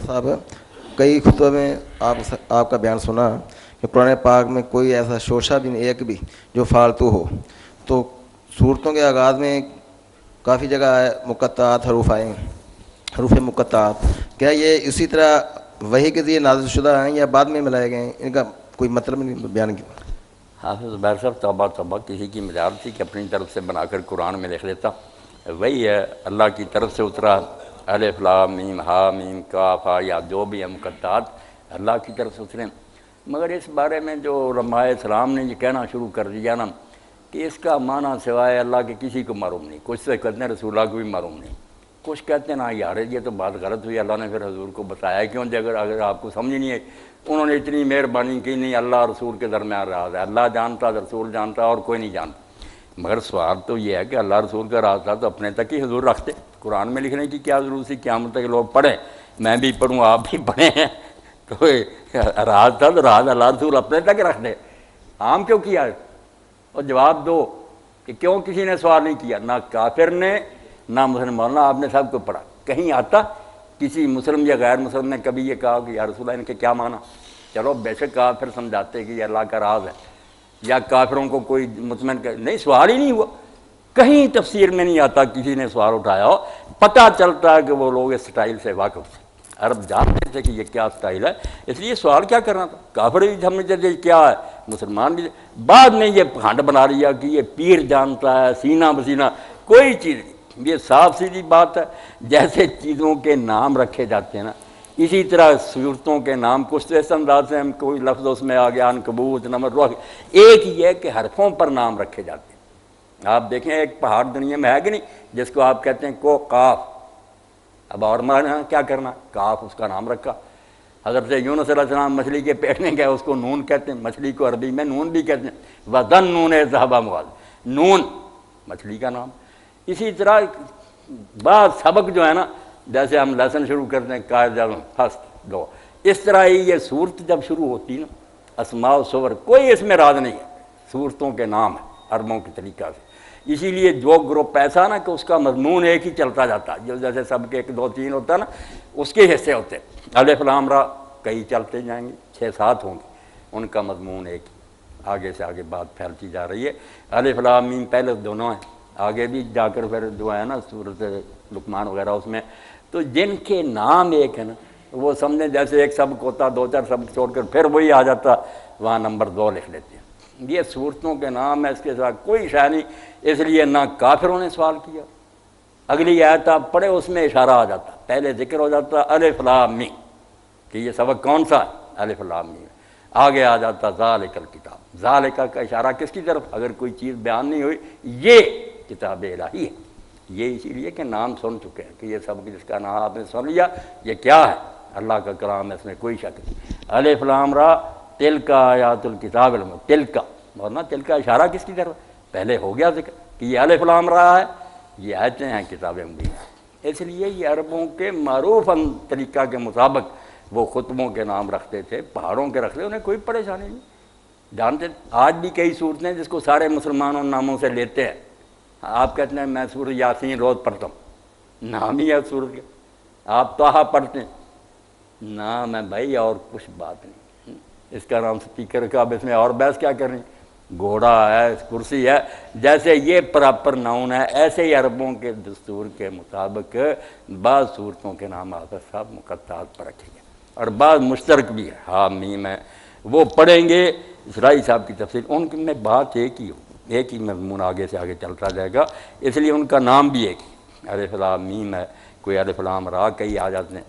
صاحب کئی خطبوں میں آپ کا بیان سنا کہ قرآن پاک میں کوئی ایسا شوشہ بھی نہیں ایک بھی جو فالتو ہو. تو صورتوں کے آغاز میں کافی جگہ مقطعات حروف آئے ہیں, حروف مقطعات. کیا یہ اسی طرح وحی کے ذریعے نازل شدہ ہیں یا بعد میں ملائے گئے ہیں؟ ان کا کوئی مطلب نہیں بیان کیا. حافظ زبیر صاحب توبہ توبہ, کسی کی مجال تھی کہ اپنی طرف سے بنا کر قرآن میں لکھ لیتا. وہی ہے اللہ کی طرف سے اترا, الف لام میم ہا میم کاف ہا یا جو بھی ہے مقطعات اللہ کی طرف سے اترے. مگر اس بارے میں جو علماء اسلام نے یہ کہنا شروع کر دیا نا کہ اس کا معنی سوائے اللہ کے کسی کو معلوم نہیں. کچھ سے کہتے ہیں رسول اللہ کو بھی معلوم نہیں, کچھ کہتے ہیں نا یار یہ تو بات غلط ہوئی, اللہ نے پھر حضور کو بتایا کیوں جی اگر آپ کو سمجھ نہیں ہے. انہوں نے اتنی مہربانی کی, نہیں اللہ رسول کے درمیان راز ہے, اللہ جانتا رسول جانتا اور کوئی نہیں جانتا. مگر سوال تو یہ ہے کہ اللہ رسول کا راز تھا تو اپنے تک ہی حضور رکھتے, قرآن میں لکھنے کی کیا ضرورت تھی؟ قیامت تک لوگ پڑھیں, میں بھی پڑھوں آپ بھی پڑھیں, تو راز تھا تو راز اللہ رسول اپنے تک رکھ دے. عام کیوں کیا ہے؟ اور جواب دو کہ کیوں کسی نے سوال نہیں کیا, نہ کافر نے نہ مسلمان نے, آپ نے سب کو پڑھا. کہیں آتا کسی مسلم یا غیر مسلم نے کبھی یہ کہا کہ یا رسول اللہ ان کے کیا معنی؟ چلو بے شک کافر سمجھاتے کہ یہ اللہ کا راز ہے یا کافروں کو کوئی مطمئن نہیں, سوال ہی نہیں ہوا. کہیں تفسیر میں نہیں آتا کسی نے سوال اٹھایا ہو. پتہ چلتا ہے کہ وہ لوگ اس سٹائل سے واقف تھے, عرب جانتے تھے کہ یہ کیا سٹائل ہے, اس لیے سوال کیا کرنا تھا. کافر بھی سمجھتے تھے کیا ہے, مسلمان بھی. بعد میں یہ پھانڈ بنا لیا کہ یہ پیر جانتا ہے سینہ بسینہ, کوئی چیز نہیں. یہ صاف سیدھی بات ہے. جیسے چیزوں کے نام رکھے جاتے ہیں نا, اسی طرح صورتوں کے نام کچھ اس انداز سے ہم کوئی لفظ اس میں آ گیا عنکبوت نمر روح, ایک ہی ہے کہ حرفوں پر نام رکھے جاتے ہیں. آپ دیکھیں ایک پہاڑ دنیا میں ہے کہ نہیں جس کو آپ کہتے ہیں کو قاف, اب اور معنی کیا کرنا, کاف اس کا نام رکھا. حضرت یونس علیہ السلام مچھلی کے پیٹ میں گئے, اس کو نون کہتے ہیں, مچھلی کو عربی میں نون بھی کہتے ہیں. وَذَنْ نُونَ ذَهَبَ مُغَاضِبًا, نون مچھلی کا نام. اسی طرح بعض سبق جو ہے نا, جیسے ہم لیسن شروع کرتے ہیں قائد جاؤں فسٹ دو, اس طرح ہی یہ صورت جب شروع ہوتی نا, اسماء و صور کوئی اس میں راز نہیں ہے, صورتوں کے نام ہے عربوں کے طریقہ سے. اسی لیے جو گروپ ایسا نا کہ اس کا مضمون ایک ہی چلتا جاتا ہے, جو جیسے سب کے 1 2 3 ہوتا ہے نا, اس کے حصے ہوتے ہیں. الف لام را کئی چلتے جائیں گے, 6 7 ہوں گے, ان کا مضمون ایک ہی. آگے سے آگے بات پھیلتی جا رہی ہے. الف لام میم پہلے دونوں ہیں, آگے بھی جا کر پھر جو ہے نا سورۃ لقمان وغیرہ اس میں, تو جن کے نام ایک ہے نا وہ سمجھیں جیسے ایک سبق ہوتا, 2 4 سبق چھوڑ کر پھر وہی آ جاتا, وہاں نمبر 2 لکھ لیتے ہیں. یہ صورتوں کے نام ہے, اس کے ساتھ کوئی شے نہیں. اس لیے نہ کافروں نے سوال کیا. اگلی آیت آپ پڑھے اس میں اشارہ آ جاتا, پہلے ذکر ہو جاتا الف لام میم کہ یہ سبق کون سا ہے, الف لام میم. آگے آ جاتا ذالک الکتاب, ذالک کا اشارہ کس کی طرف؟ اگر کوئی چیز بیان نہیں ہوئی, یہ کتاب الہی ہے. یہ اسی لیے کہ نام سن چکے ہیں کہ یہ سب جس کا نام آپ نے سن لیا, یہ کیا ہے, اللہ کا کلام ہے, اس میں کوئی شک نہیں. الف لام را تلک آیات الکتاب المبین, تلک اور نا تلک کا اشارہ کس کی طرف؟ پہلے ہو گیا ذکر کہ یہ الف لام را ہے, یہ آیتیں ہیں کتاب مبین. اس لیے یہ عربوں کے معروف طریقہ کے مطابق وہ خطبوں کے نام رکھتے تھے, پہاڑوں کے رکھتے, انہیں کوئی پریشانی نہیں. جانتے آج بھی کئی صورتیں جس کو سارے مسلمانوں ناموں سے لیتے ہیں. آپ کہتے ہیں میں سورۃ یاسین روز پڑھتا ہوں, نام ہی ہے سورت کے. آپ طٰہٰ پڑھتے ہیں, نام ہے بھائی اور کچھ بات نہیں. اس کا نام سپیکر کا, اب اس میں اور بحث کیا کریں, گھوڑا ہے, کرسی ہے, جیسے یہ پراپر ناؤن ہے, ایسے ہی عربوں کے دستور کے مطابق بعض صورتوں کے نام حافظ صاحب مقطعات پر رکھیں گے, اور بعض مشترک بھی ہے, ہاں میم ہے, وہ پڑھیں گے. اسرائی صاحب کی تفسیر ان میں بات ایک ہی ہو, ایک ہی مضمون آگے سے آگے چلتا جائے گا, اس لیے ان کا نام بھی ایک ہی. الف لام میم ہے, کوئی الف لام را کئی آ جاتے ہیں,